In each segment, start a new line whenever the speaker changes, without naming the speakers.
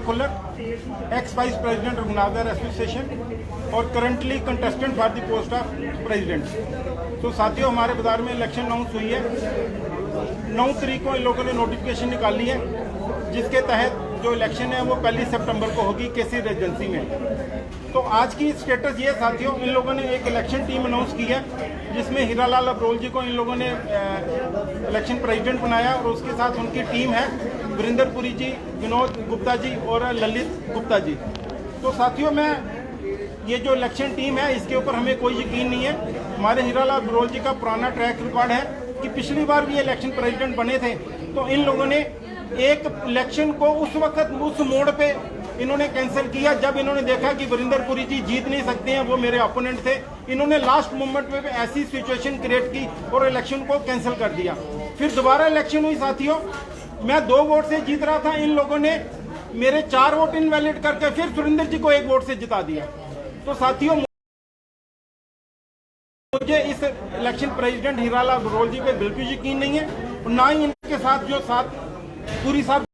Khullar, ex vice president Raghunathar association और currently contestant for the post of president. तो साथियों, हमारे बाजार में इलेक्शन अनाउंस हुई है। 9 तारीख को इन लोगों ने नोटिफिकेशन निकाली है, जिसके तहत जो इलेक्शन है वो 1 सितंबर को होगी केसी रेजिडेंसी में। तो आज की स्टेटस ये साथियों, इन लोगों ने एक इलेक्शन टीम अनाउंस की है, जिसमें हीरालाल अब्रोल जी को इन लोगों ने इलेक्शन प्रेसिडेंट बनाया और उसके साथ उनकी टीम है वीरेंद्र पुरी जी, विनोद गुप्ता जी और ललित गुप्ता जी। तो साथियों, मैं ये जो इलेक्शन टीम है इसके ऊपर हमें कोई यकीन नहीं है। हमारे हीरालाल अब्रोल जी का पुराना ट्रैक रिकॉर्ड है कि पिछली बार भी इलेक्शन प्रेसिडेंट बने थे, तो इन लोगों ने एक इलेक्शन को उस वक्त उस मोड़ पे इन्होंने कैंसिल किया जब इन्होंने देखा कि वीरेंद्र पुरी जी जीत नहीं सकते हैं, वो मेरे ओपोनेंट थे। इन्होंने लास्ट मोमेंट पे ऐसी सिचुएशन क्रिएट की और इलेक्शन को कैंसिल कर दिया। फिर दोबारा इलेक्शन हुई साथियों, मैं 2 वोट से जीत रहा था, इन लोगों ने मेरे 4 वोट इनवैलिड करके फिर सुरेंद्र जी को 1 वोट से जिता दिया। तो साथियों, मुझे इस इलेक्शन प्रेसिडेंट हीरालाल अब्रोल जी पे बिल्कुल यकीन नहीं है, और ना ही इनके साथ जो पुरी साहब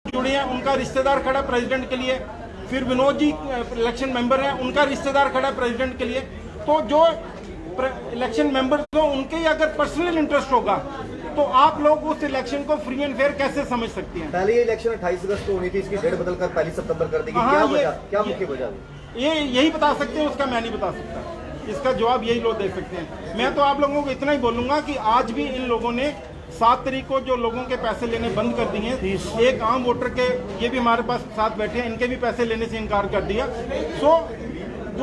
जुड़े हैं उनका रिश्तेदार खड़ा प्रेसिडेंट के लिए। फिर विनोद जी इलेक्शन मेंबर हैं, उनका रिश्तेदार खड़ा प्रेसिडेंट के लिए। तो जो इलेक्शन मेंबर तो उनके ही अगर पर्सनल इंटरेस्ट होगा तो आप लोग उस इलेक्शन को फ्री एंड फेयर कैसे समझ सकते हैं?
पहले ये इलेक्शन 28 अगस्त को होनी थी, इसकी डेट बदलकर 1 सितंबर कर दी गई। क्या मुख्य वजह?
ये यही बता सकते हैं, उसका मैं नहीं बता सकता। इसका जवाब यही लोग दे सकते हैं। मैं तो आप लोगों को इतना ही बोलूंगा कि आज भी इन लोगों ने 7 तारीख को जो लोगों के पैसे लेने बंद कर दिए हैं, एक आम वोटर के, ये भी हमारे पास साथ बैठे हैं, इनके भी पैसे लेने से इनकार कर दिया। सो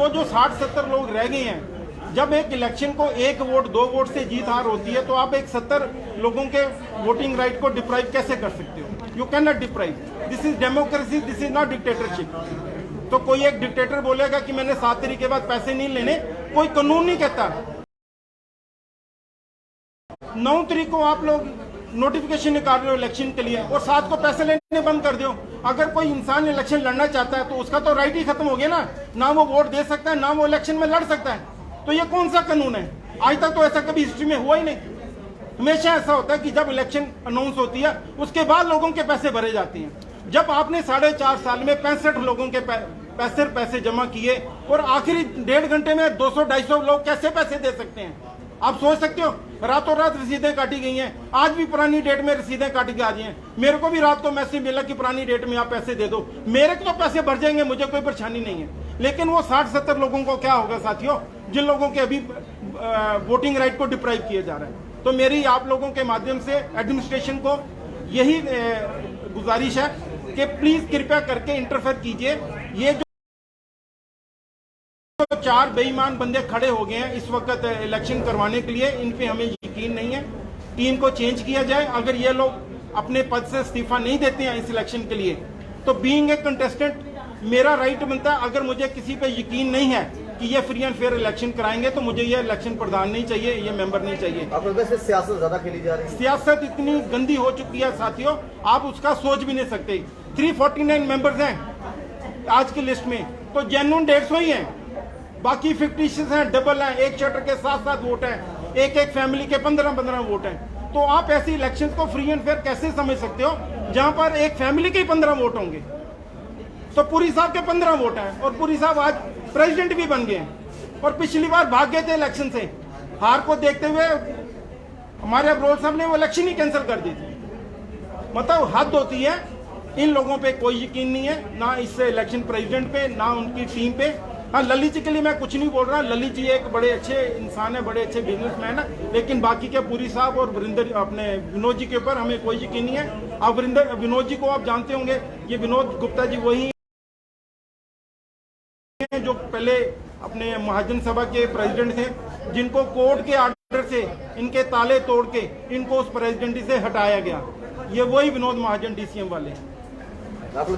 जो 60-70 लोग रह गए हैं, जब एक इलेक्शन को 1 वोट 2 वोट से जीत हार होती है, तो आप एक 70 लोगों के वोटिंग राइट को डिप्राइव कैसे कर सकते हो? You can not deprive. This is democracy, this is not dictatorship. तो कोई एक डिक्टेटर बोलेगा कि मैंने 7 तारीख के बाद पैसे नहीं लेने, कोई कानून नहीं कहता। 9 तारीख को आप लोग नोटिफिकेशन निकाल रहे हो इलेक्शन के लिए और 7 को पैसे लेने बंद कर दो। अगर कोई इंसान इलेक्शन लड़ना चाहता है तो उसका तो राइट ही खत्म हो गया ना वो वोट दे सकता है, ना वो इलेक्शन में लड़ सकता है। तो ये कौन सा कानून है? आज तक तो ऐसा कभी हिस्ट्री में हुआ ही नहीं। हमेशा ऐसा होता है कि जब इलेक्शन अनाउंस होती है उसके बाद लोगों के पैसे भरे जाते हैं। जब आपने 4.5 साल में 65 लोगों के पैसे जमा किए और आखिरी 1.5 घंटे में 200-250 लोग कैसे पैसे दे सकते हैं? आप सोच सकते हो? रातों रात रसीदें काटी गई हैं। आज भी पुरानी डेट में रसीदें काटी जा रही हैं। मेरे को भी रात को मैसेज मिला कि पुरानी डेट में आप पैसे दे दो। मेरे को तो पैसे भर जाएंगे, मुझे कोई परेशानी नहीं है। लेकिन वो 60-70 लोगों को क्या होगा साथियों, जिन लोगों के अभी वोटिंग राइट को डिप्राइव किए जा रहे हैं? तो मेरी आप लोगों के माध्यम से एडमिनिस्ट्रेशन को यही गुजारिश है कि प्लीज कृपया करके इंटरफेयर कीजिए। ये जो 4 बेईमान बंदे खड़े हो गए हैं इस वक्त इलेक्शन करवाने के लिए, इन पे हमें यकीन नहीं है। टीम को चेंज किया जाए। अगर ये लोग अपने पद से इस्तीफा नहीं देते हैं इस इलेक्शन के लिए, तो बीइंग ए कंटेस्टेंट मेरा राइट बनता है। अगर मुझे किसी पे यकीन नहीं है कि ये फ्री एंड फेयर इलेक्शन कराएंगे, तो मुझे ये इलेक्शन प्रधान नहीं चाहिए, ये मेंबर नहीं चाहिए।
आप वैसे सियासत ज्यादा खेली जा रही है।
सियासत इतनी गंदी हो चुकी है साथियों, आप उसका सोच भी नहीं सकते। 349 मेंबर्स हैं आज की लिस्ट में, तो जेन्युइन 150 ही हैं। बाकी 56 हैं, डबल हैं, एक शटर के 7-7 वोट हैं, एक फैमिली के 15-15 वोट हैं। तो आप ऐसी इलेक्शंस को फ्री एंड फेयर कैसे समझ सकते हो जहां पर एक फैमिली के 15 वोट होंगे? तो पुरी साहब के 15 वोट हैं और पुरी साहब आज प्रेसिडेंट भी बन गए हैं और पिछली बार भाग गए थे इलेक्शन से। हार को देखते हुए हमारे अब्रोल साहब ने वो इलेक्शन ही कैंसिल कर दी थी। मतलब हद होती है। इन लोगों पे कोई यकीन नहीं है, ना इस इलेक्शन प्रेसिडेंट पे, ना उनकी टीम पे। हाँ, ललित जी के लिए मैं कुछ नहीं बोल रहा। ललित जी एक बड़े अच्छे इंसान है, बड़े अच्छे बिजनेसमैन है। लेकिन बाकी के पुरी साहब और विनोद जी के ऊपर हमें कोई यकीन नहीं है। आप विनोद जी को आप जानते होंगे, ये विनोद गुप्ता जी वही जो पहले अपने महाजन सभा के प्रेसिडेंट थे, जिनको कोर्ट के आर्डर से इनके ताले तोड़ के इनको उस प्रेसिडेंसी से हटाया गया। ये वही विनोद महाजन DCM वाले।
आप